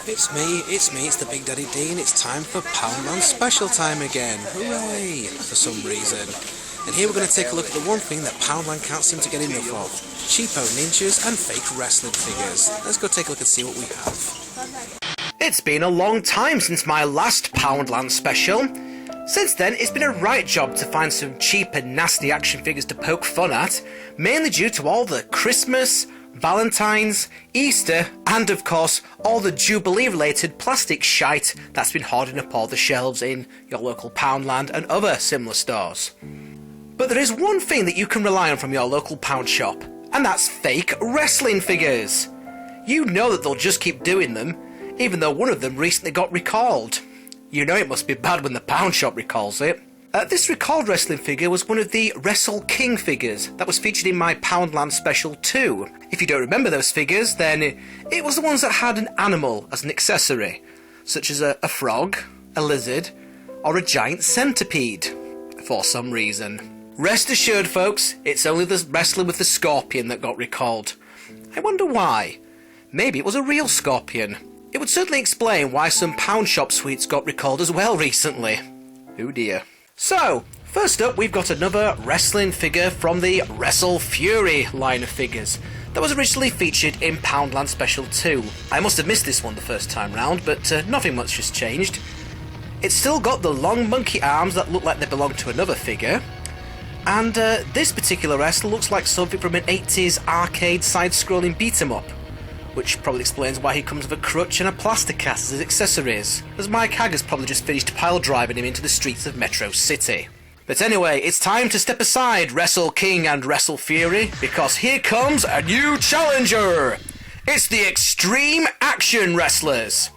It's me, it's the Big Daddy D, and it's time for Poundland Special Time again. Hooray! For some reason. And here we're going to take a look at the one thing that Poundland can't seem to get enough of. Cheapo ninjas and fake wrestling figures. Let's go take a look and see what we have. It's been a long time since my last Poundland Special. Since then, it's been a right job to find some cheap and nasty action figures to poke fun at, mainly due to all the Christmas, Valentine's, Easter, and of course, all the Jubilee-related plastic shite that's been hoarding up all the shelves in your local Poundland and other similar stores. But there is one thing that you can rely on from your local pound shop, and that's fake wrestling figures. You know that they'll just keep doing them, even though one of them recently got recalled. You know it must be bad when the pound shop recalls it. This recalled wrestling figure was one of the Wrestle King figures that was featured in my Poundland Special 2. If you don't remember those figures, then it was the ones that had an animal as an accessory, such as a frog, a lizard, or a giant centipede, for some reason. Rest assured, folks, it's only the wrestler with the scorpion that got recalled. I wonder why. Maybe it was a real scorpion. It would certainly explain why some pound shop sweets got recalled as well recently. Oh dear. So, first up we've got another wrestling figure from the Wrestle Fury line of figures that was originally featured in Poundland Special 2. I must have missed this one the first time round, but nothing much has changed. It's still got the long monkey arms that look like they belong to another figure, and this particular wrestler looks like something from an 80s arcade side-scrolling beat-em-up, which probably explains why he comes with a crutch and a plaster cast as his accessories, as Mike Hagger's probably just finished pile driving him into the streets of Metro City. But anyway, it's time to step aside, Wrestle King and Wrestle Fury, because here comes a new challenger! It's the X-Treme Action Wrestlers!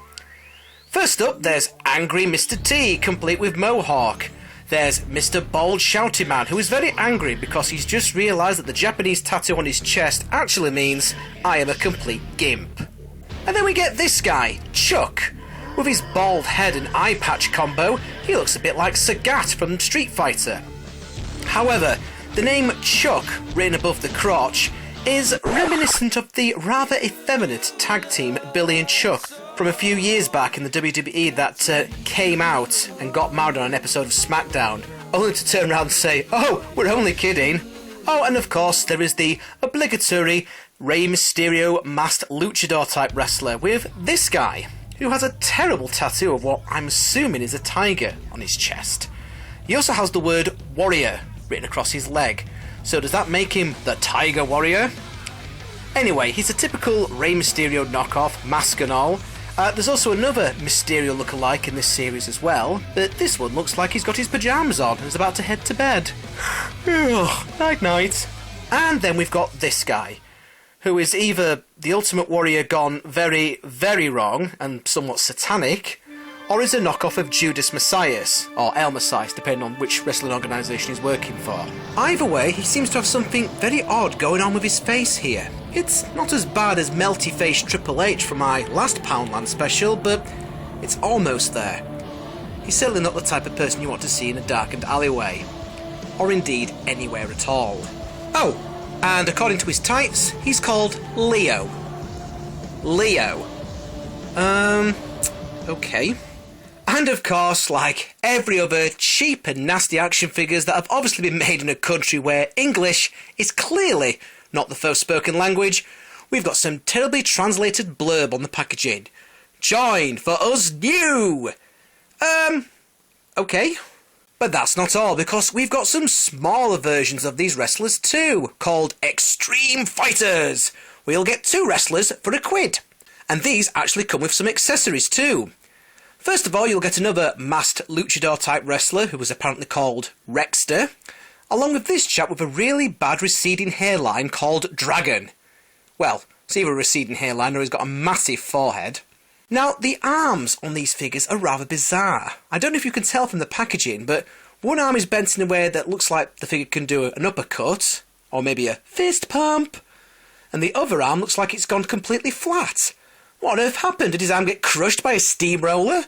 First up, there's Angry Mr. T, complete with Mohawk. There's Mr. Bald Shouty Man, who is very angry because he's just realised that the Japanese tattoo on his chest actually means, I am a complete gimp. And then we get this guy, Chuck. With his bald head and eye patch combo, he looks a bit like Sagat from Street Fighter. However, the name Chuck, written above the crotch, is reminiscent of the rather effeminate tag team Billy and Chuck from a few years back in the WWE that came out and got married on an episode of SmackDown, only to turn around and say, "Oh, we're only kidding." Oh, and of course there is the obligatory Rey Mysterio masked luchador type wrestler with this guy, who has a terrible tattoo of what I'm assuming is a tiger on his chest. He also has the word warrior written across his leg, so does that make him the Tiger Warrior? Anyway, he's a typical Rey Mysterio knockoff, mask and all. There's also another Mysterio lookalike in this series as well, but this one looks like he's got his pyjamas on and is about to head to bed. Night night. And then we've got this guy, who is either the Ultimate Warrior gone very, very wrong and somewhat satanic, or is a knockoff of Judas Messias, or El Messias, depending on which wrestling organisation he's working for. Either way, he seems to have something very odd going on with his face here. It's not as bad as melty-faced Triple H from my last Poundland special, but it's almost there. He's certainly not the type of person you want to see in a darkened alleyway, or indeed anywhere at all. Oh, and according to his tights, he's called Leo. Leo. Okay. And of course, like every other cheap and nasty action figures that have obviously been made in a country where English is clearly not the first spoken language, we've got some terribly translated blurb on the packaging. Join for us new! Okay. But that's not all, because we've got some smaller versions of these wrestlers too, called X-Treme Fighters. We'll get 2 wrestlers for £1. And these actually come with some accessories too. First of all, you'll get another masked luchador-type wrestler who was apparently called Rexter, along with this chap with a really bad receding hairline called Dragon. Well, it's either a receding hairline or he's got a massive forehead. Now, the arms on these figures are rather bizarre. I don't know if you can tell from the packaging, but one arm is bent in a way that looks like the figure can do an uppercut, or maybe a fist pump, and the other arm looks like it's gone completely flat. What on earth happened? Did his arm get crushed by a steamroller?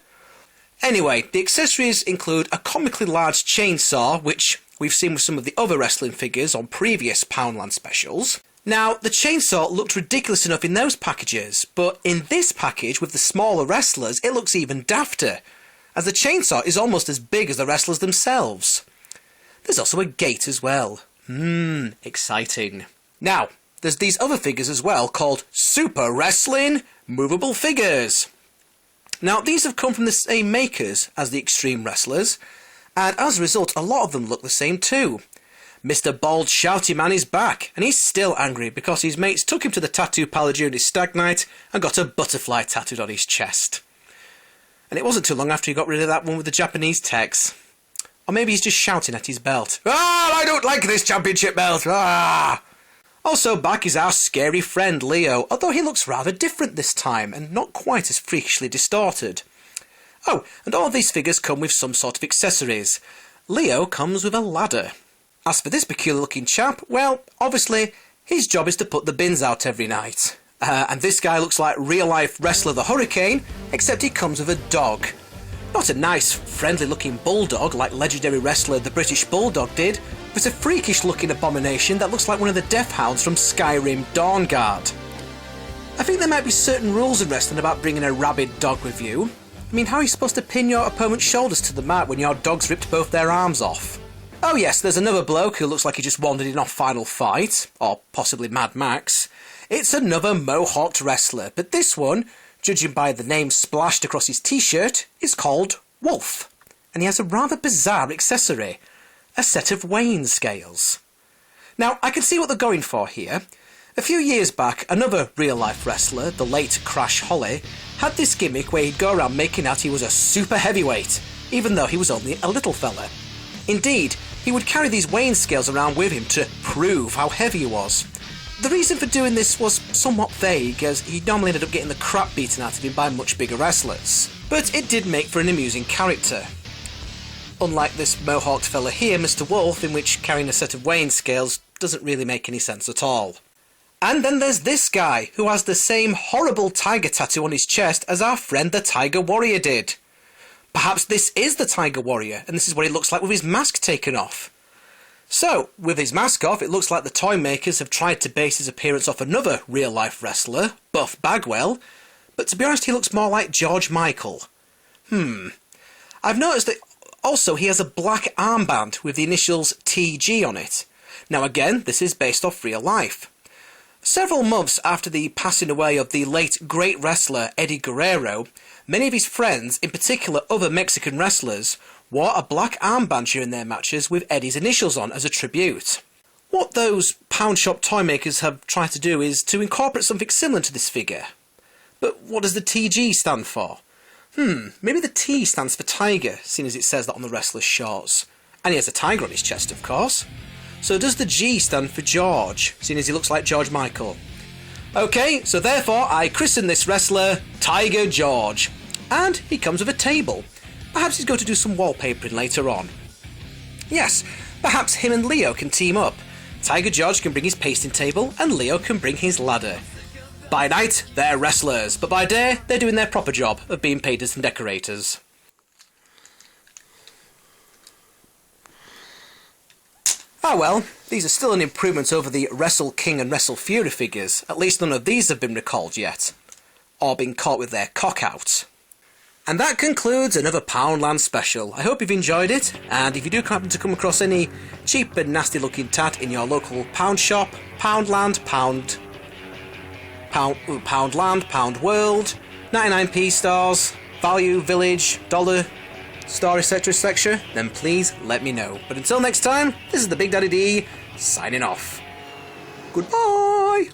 Anyway, the accessories include a comically large chainsaw, which we've seen with some of the other wrestling figures on previous Poundland specials. Now, the chainsaw looked ridiculous enough in those packages, but in this package with the smaller wrestlers, it looks even dafter, as the chainsaw is almost as big as the wrestlers themselves. There's also a gate as well. Exciting. Now, there's these other figures as well called Super Wrestling Movable Figures. Now, these have come from the same makers as the X-Treme Wrestlers, and as a result, a lot of them look the same too. Mr. Bald Shouty Man is back, and he's still angry because his mates took him to the tattoo parlour during his stag night and got a butterfly tattooed on his chest. And it wasn't too long after he got rid of that one with the Japanese text. Or maybe he's just shouting at his belt. "Ah, I don't like this championship belt! Ah!" Also back is our scary friend Leo, although he looks rather different this time and not quite as freakishly distorted. Oh, and all of these figures come with some sort of accessories. Leo comes with a ladder. As for this peculiar looking chap, well, obviously, his job is to put the bins out every night. And this guy looks like real-life wrestler the Hurricane, except he comes with a dog. Not a nice, friendly-looking bulldog like legendary wrestler the British Bulldog did, but a freakish-looking abomination that looks like one of the Death Hounds from Skyrim Dawnguard. I think there might be certain rules in wrestling about bringing a rabid dog with you. I mean, how are you supposed to pin your opponent's shoulders to the mat when your dog's ripped both their arms off? Oh yes, there's another bloke who looks like he just wandered in off Final Fight, or possibly Mad Max. It's another mohawked wrestler, but this one, judging by the name splashed across his t-shirt, is called Wolf. And he has a rather bizarre accessory, a set of weighing scales. Now, I can see what they're going for here. A few years back, another real-life wrestler, the late Crash Holly, had this gimmick where he'd go around making out he was a super heavyweight, even though he was only a little fella. Indeed, he would carry these weighing scales around with him to prove how heavy he was. The reason for doing this was somewhat vague, as he normally ended up getting the crap beaten out of him by much bigger wrestlers. But it did make for an amusing character. Unlike this mohawked fella here, Mr. Wolf, in which carrying a set of weighing scales doesn't really make any sense at all. And then there's this guy, who has the same horrible tiger tattoo on his chest as our friend the Tiger Warrior did. Perhaps this is the Tiger Warrior, and this is what he looks like with his mask taken off. So, with his mask off, it looks like the toy makers have tried to base his appearance off another real-life wrestler, Buff Bagwell, but to be honest, he looks more like George Michael. I've noticed that also he has a black armband with the initials TG on it. Now again, this is based off real life. Several months after the passing away of the late great wrestler Eddie Guerrero, many of his friends, in particular other Mexican wrestlers, wore a black armband during their matches with Eddie's initials on as a tribute. What those pound shop toy makers have tried to do is to incorporate something similar to this figure. But what does the TG stand for? Maybe the T stands for tiger, seeing as it says that on the wrestler's shorts. And he has a tiger on his chest, of course. So does the G stand for George, seeing as he looks like George Michael? Okay, so therefore I christen this wrestler Tiger George. And he comes with a table. Perhaps he's going to do some wallpapering later on. Yes, perhaps him and Leo can team up. Tiger George can bring his pasting table and Leo can bring his ladder. By night, they're wrestlers, but by day, they're doing their proper job of being painters and decorators. Ah well, these are still an improvement over the Wrestle King and Wrestle Fury figures. At least none of these have been recalled yet. Or been caught with their cock out. And that concludes another Poundland special. I hope you've enjoyed it, and if you do happen to come across any cheap and nasty looking tat in your local pound shop, Poundland, Poundland, Pound World, 99p stores, Value, Village, Dollar Store, etc., then please let me know. But until next time, this is the Big Daddy D, signing off. Goodbye!